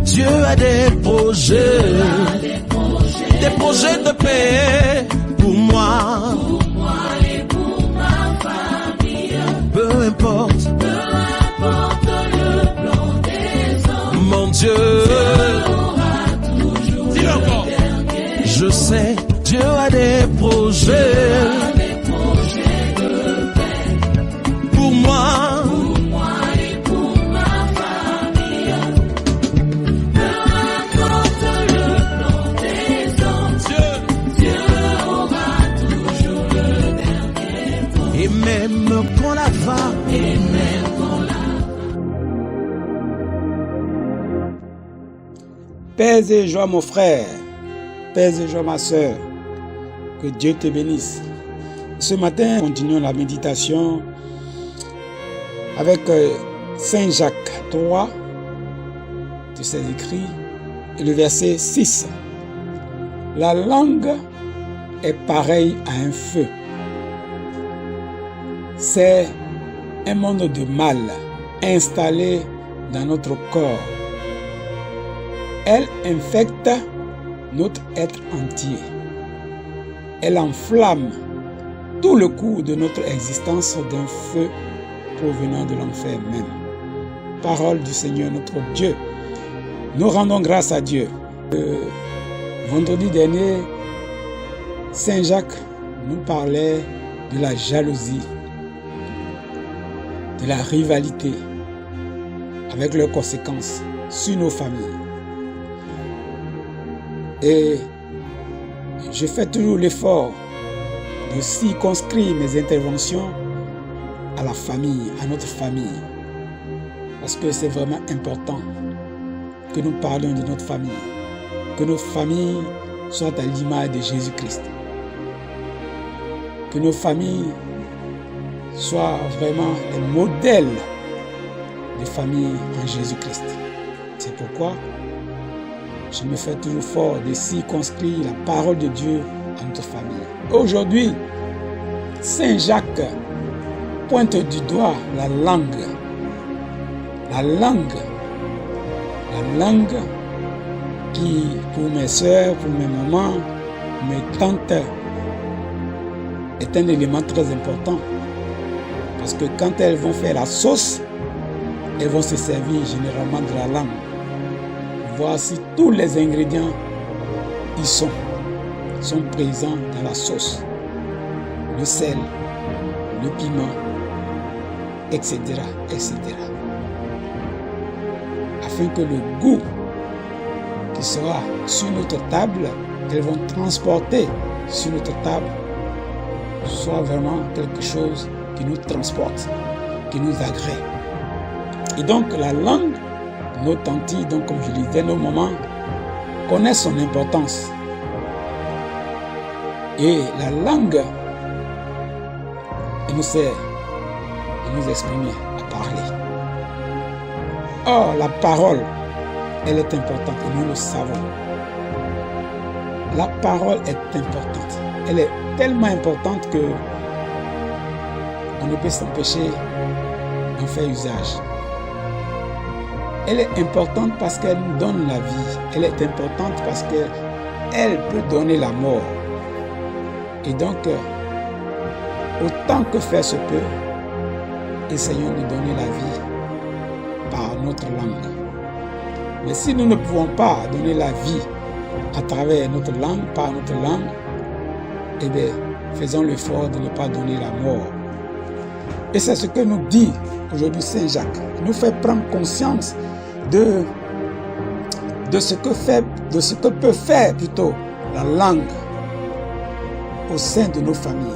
Dieu a des projets de paix pour moi et pour ma famille. Peu importe le plan des hommes, mon Dieu aura toujours dis-le encore. le dernier. Je sais Dieu a des projets De paix pour moi pour moi et pour ma famille. Peu importe le plan des hommes, Dieu aura toujours le dernier mot. et même quand la va Et même quand la Paix et joie mon frère, paix et joie ma soeur, que Dieu te bénisse. Ce matin, continuons la méditation avec Saint Jacques 3 de ses écrits et le verset 6. La langue est pareille à un feu. C'est un monde de mal installé dans notre corps. Elle infecte notre être entier. Elle enflamme tout le cours de notre existence d'un feu provenant de l'enfer même. Parole du Seigneur notre Dieu. Nous rendons grâce à Dieu. Vendredi dernier, Saint Jacques nous parlait de la jalousie, de la rivalité, avec leurs conséquences sur nos familles. Et je fais toujours l'effort de circonscrire mes interventions à la famille, à notre famille. Parce que c'est vraiment important que nous parlions de notre famille. Que nos familles soient à l'image de Jésus-Christ. Que nos familles soient vraiment les modèles de famille en Jésus-Christ. C'est pourquoi je me fais toujours fort de circonscrire la parole de Dieu à notre famille. Aujourd'hui, Saint Jacques pointe du doigt la langue. La langue qui, pour mes soeurs, pour mes mamans, pour mes tantes, est un élément très important. Parce que quand elles vont faire la sauce, elles vont se servir généralement de la langue. Voici tous les ingrédients y sont présents dans la sauce. Le sel, le piment, etc., etc. Afin que le goût qui sera sur notre table, qu'elles vont transporter sur notre table, soit vraiment quelque chose qui nous transporte, qui nous agrée. Et donc la langue, nos tantis, donc comme je le disais, nos mamans, connaissent son importance. Et la langue, elle nous sert à nous exprimer, à parler. Or, la parole, elle est importante et nous le savons. La parole est importante. Elle est tellement importante que on ne peut s'empêcher d'en faire usage. Elle est importante parce qu'elle nous donne la vie. Elle est importante parce qu'elle peut donner la mort. Et donc, autant que faire se peut, essayons de donner la vie par notre langue. Mais si nous ne pouvons pas donner la vie à travers notre langue, par notre langue, eh bien, faisons l'effort de ne pas donner la mort. Et c'est ce que nous dit aujourd'hui Saint Jacques. Il nous fait prendre conscience de ce que peut faire plutôt la langue au sein de nos familles.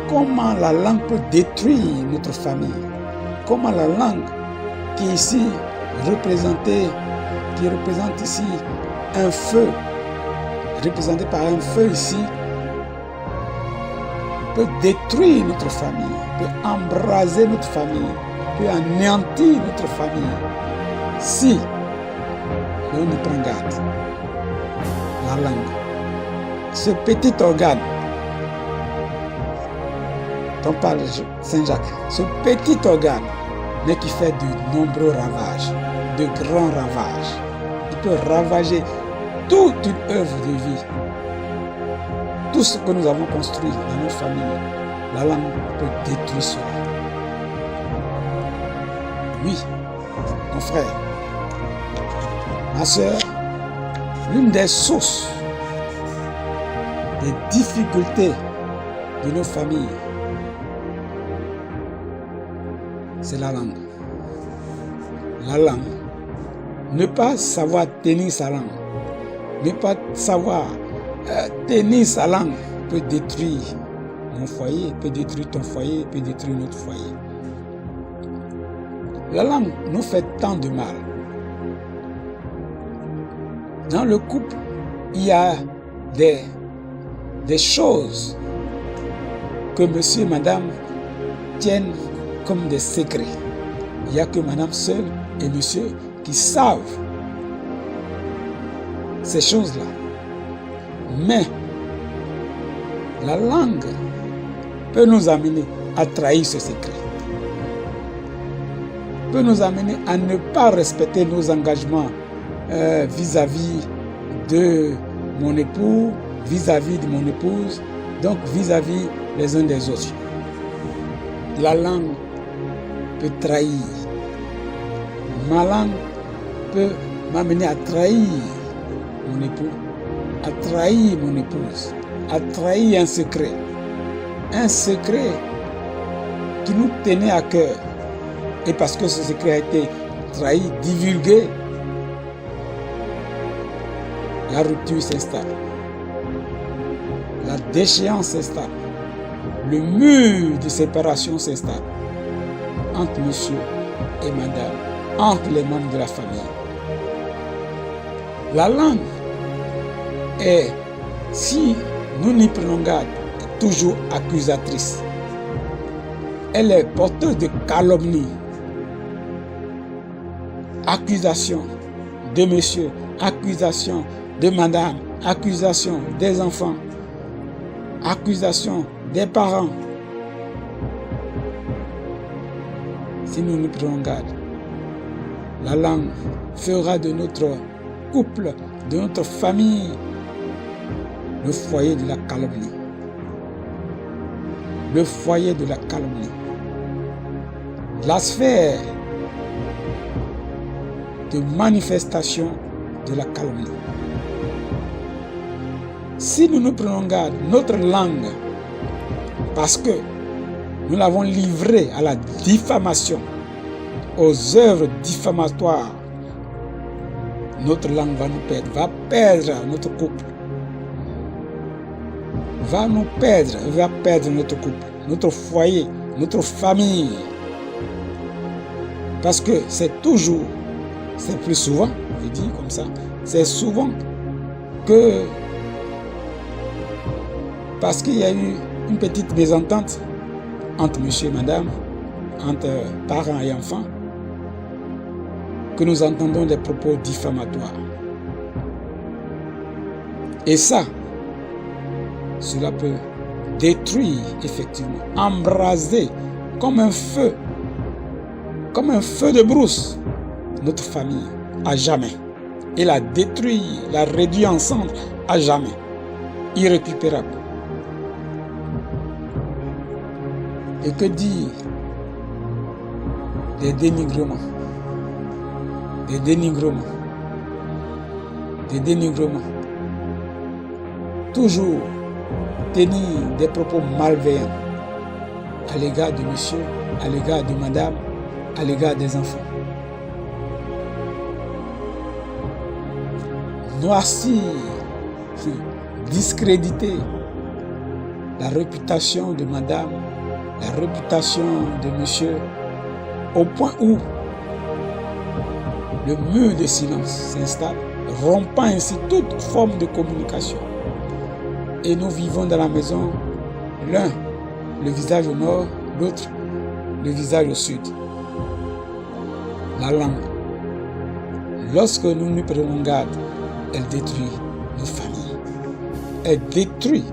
Comment la langue peut détruire notre famille. Comment la langue qui est ici qui représente ici un feu, représenté par un feu ici, peut détruire notre famille, peut embraser notre famille, peut anéantir notre famille si on y prend garde. La langue, ce petit organe dont parle Saint Jacques, ce petit organe, mais qui fait de nombreux ravages. de grands ravages. Il peut ravager toute une œuvre de vie. Tout ce que nous avons construit dans nos familles, la langue peut détruire cela. Oui, mon frère, ma soeur, l'une des sources des difficultés de nos familles, c'est la langue. La langue. Ne pas savoir tenir sa langue, ne pas savoir tenir sa langue peut détruire mon foyer, peut détruire ton foyer, peut détruire notre foyer. La langue nous fait tant de mal. Dans le couple, il y a des choses que monsieur et madame tiennent comme des secrets. Il n'y a que madame seule et monsieur qui savent ces choses-là. Mais la langue peut nous amener à trahir ce secret. Peut nous amener à ne pas respecter nos engagements vis-à-vis de mon époux, vis-à-vis de mon épouse, donc vis-à-vis les uns des autres. La langue peut trahir. Ma langue peut m'amener à trahir mon époux, à trahir mon épouse, à trahir un secret qui nous tenait à cœur. Et parce que ce secret a été trahi, divulgué, la rupture s'installe, la déchéance s'installe, le mur de séparation s'installe entre monsieur et madame, entre les membres de la famille. La langue est, si nous n'y prenons garde, toujours accusatrice. Elle est porteuse de calomnie. Accusation de monsieur, accusation de madame, accusation des enfants, accusation des parents. Si nous nous prenons garde, la langue fera de notre couple, de notre famille, le foyer de la calomnie. Le foyer de la calomnie. La sphère de manifestation de la calomnie. Si nous nous prenons garde, notre langue, parce que nous l'avons livrée à la diffamation, aux œuvres diffamatoires, notre langue va nous perdre, va perdre notre couple. Va nous perdre, va perdre notre couple, notre foyer, notre famille. Parce que c'est toujours, c'est plus souvent, je dis comme ça, c'est souvent que parce qu'il y a eu une petite mésentente entre monsieur et madame, entre parents et enfants, que nous entendons des propos diffamatoires. Et ça, cela peut détruire effectivement, embraser comme un feu de brousse, notre famille à jamais. Et la détruire, la réduire en cendres à jamais, irrécupérable. Et que dire des dénigrements, des dénigrements, des dénigrements. Toujours tenir des propos malveillants à l'égard de monsieur, à l'égard de madame, à l'égard des enfants. Noircir, discréditer la réputation de madame, la réputation de monsieur, au point où le mur de silence s'installe, rompant ainsi toute forme de communication. Et nous vivons dans la maison, l'un le visage au nord, l'autre le visage au sud. La langue, lorsque nous nous prenons garde, elle détruit nos familles. Elle détruit,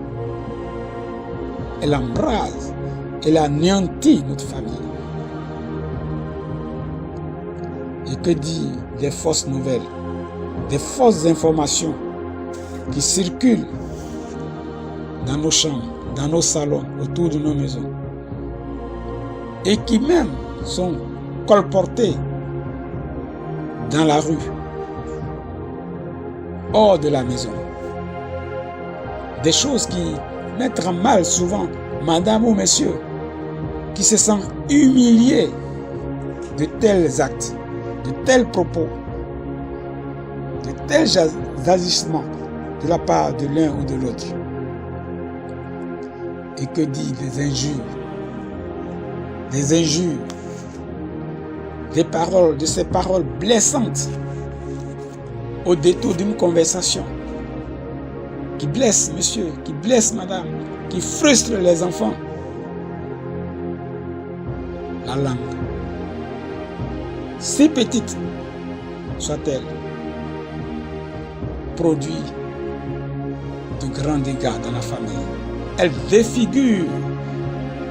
elle embrase, elle anéantit notre famille. Et que dire des fausses nouvelles, des fausses informations qui circulent dans nos chambres, dans nos salons, autour de nos maisons, et qui même sont colportées dans la rue, hors de la maison. Des choses qui mettent en mal souvent madame ou monsieur qui se sentent humiliés de tels actes, de tels propos, de tels agissements de la part de l'un ou de l'autre. Et que dit des injures, des paroles, de ces paroles blessantes au détour d'une conversation qui blesse monsieur, qui blesse madame, qui frustre les enfants. La langue, si petite soit-elle, produit de grands dégâts dans la famille. Elle défigure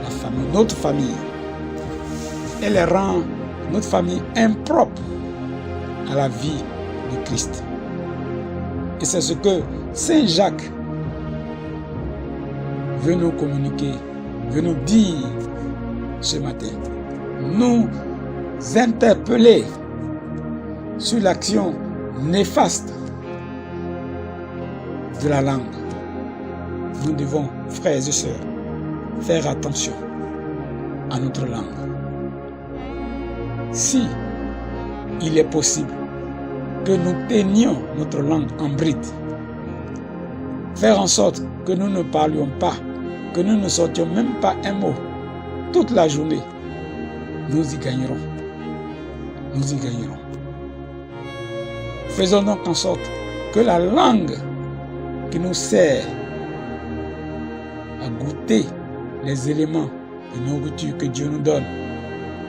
la famille, notre famille. Elle rend notre famille impropre à la vie de Christ. Et c'est ce que Saint Jacques veut nous communiquer, veut nous dire ce matin. Nous interpeller sur l'action néfaste de la langue. Nous devons, frères et sœurs, faire attention à notre langue. Si il est possible que nous tenions notre langue en bride, faire en sorte que nous ne parlions pas, que nous ne sortions même pas un mot toute la journée, nous y gagnerons. Nous y gagnerons. Faisons donc en sorte que la langue qui nous sert à goûter les éléments de nourriture que Dieu nous donne,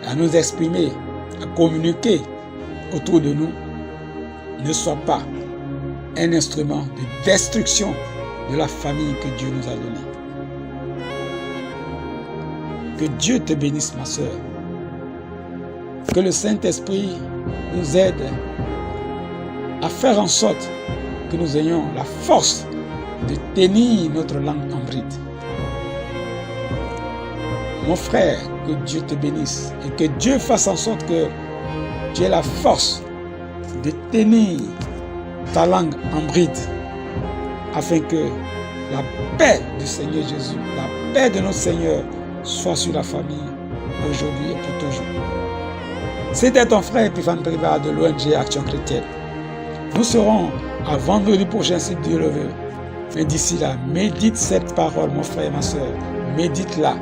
à nous exprimer, à communiquer autour de nous, ne soit pas un instrument de destruction de la famille que Dieu nous a donnée. Que Dieu te bénisse, ma sœur. Que le Saint-Esprit nous aide à faire en sorte que nous ayons la force de tenir notre langue en bride. Mon frère, que Dieu te bénisse et que Dieu fasse en sorte que tu aies la force de tenir ta langue en bride afin que la paix du Seigneur Jésus, la paix de notre Seigneur soit sur la famille aujourd'hui et pour toujours. C'était ton frère Epiphane Privard de l'ONG Action Chrétienne. Nous serons à vendredi prochain si Dieu le veut. Mais d'ici là, médite cette parole, mon frère et ma soeur. Médite-la.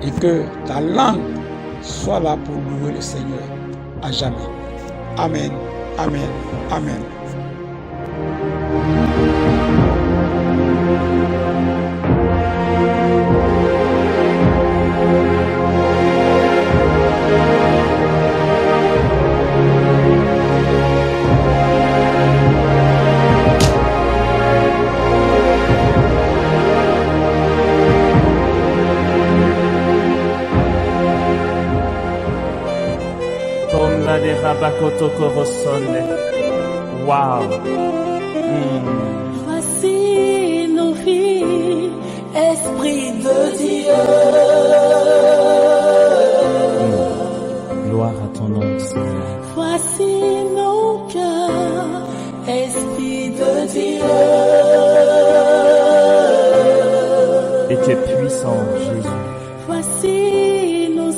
Et que ta langue soit là pour louer le Seigneur à jamais. Amen, amen, amen. De Rabakoto Korosone. Wow. Voici nos vies, Esprit de Dieu. Gloire à ton nom, Seigneur. Voici nos cœurs, Esprit de Dieu. Et tu es puissant, Jésus. Voici nos